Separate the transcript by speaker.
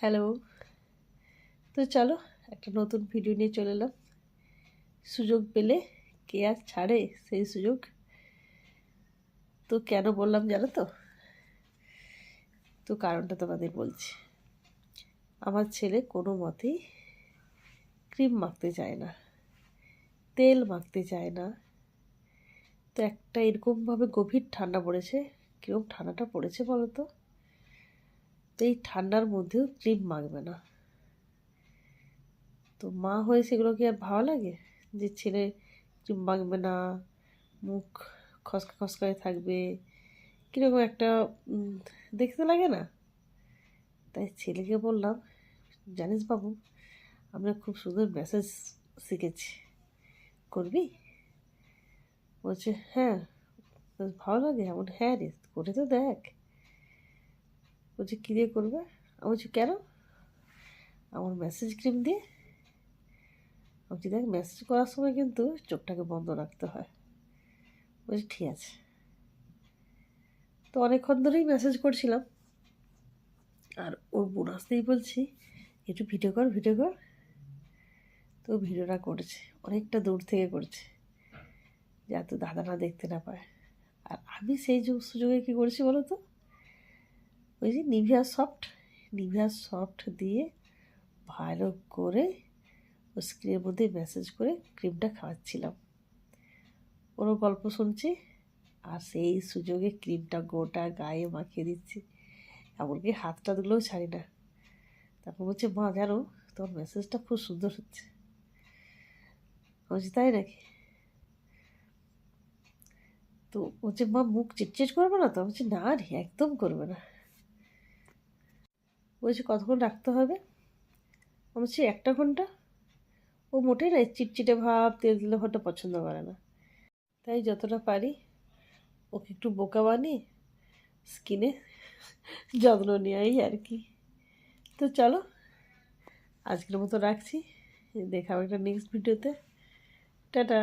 Speaker 1: Hello. তো চলো একটা নতুন ভিডিও নিয়ে চলে এলাম। সুযোগ পেলে কে আর ছাড়ে সেই সুযোগ। তো কেন বললাম জানো তো? তো কারণটা তোমাদের বলছি। আমার ছেলে কোনো মতেই ক্রিম মাখতে চায় না, তেল মাখতে চায় না। তো একটা এরকমভাবে গভীর ঠান্ডা পড়েছে। কীরকম ঠান্ডাটা পড়েছে বলো তো? তো এই ঠান্ডার মধ্যেও ক্রিম মাখবে না। তো মা হয়ে সেগুলো কি আর ভালো লাগে যে ছেলে ক্রিম মাখবে না, মুখ খসকা খসকায় থাকবে, কীরকম একটা দেখতে লাগে না? তাই ছেলেকে বললাম, জানিস বাবু, আমরা খুব সুন্দর মেসেজ শিখেছি, করবি? বলছে হ্যাঁ, বেশ ভালো লাগে। এমন হ্যাঁ রে, করে তো দেখ। বলছে কী দিয়ে করবে? আমি বলছি কেন? আমার মেসেজ ক্রিম দিয়ে। বলছি দেখ, মেসেজ করার সময় কিন্তু চোখটাকে বন্ধ রাখতে হয়। বলছি ঠিক আছে। তো অনেকক্ষণ ধরেই মেসেজ করছিলাম, আর ওর বোন আসতেই বলছি একটু ভিডিও কর ভিডিও কর। তো ভিডিওটা করেছে, অনেকটা দূর থেকে করছে যাতে দাদা না দেখতে না পায়। আর আমি সেই সুযোগে কী করেছি বলো তো? ওই যে নিভিয়া সফট দিয়ে ভালো করে ও স্ক্রিনের মধ্যে মেসেজ করে ক্রিমটা খাওয়াচ্ছিলাম। ওরও গল্প শুনছি, আর সেই সুযোগে ক্রিমটা গোটা গায়ে মাখিয়ে দিচ্ছি, এমনকি হাতটা দিলেও ছাড়ি না। তারপর বলছে মা জানো, তোমার মেসেজটা খুব সুন্দর হচ্ছে। বলছি তাই নাকি? তো বলছে মা মুখ চিটচিট করবে না তো? বলছি না রে, একদম করবে না। বলছি কতক্ষণ রাখতে হবে? বলছি 1 ঘন্টা। ও মোটেই না চিটচিটে ভাব, তেল তেলে ভাবটা পছন্দ করে না। তাই যতটা পারি ওকে একটু বোকা বানিয়ে স্কিনে যত্ন নেওয়াই আর কি। তো চলো আজকের মতো রাখছি, দেখা হবে একটা নেক্সট ভিডিওতে। টাটা।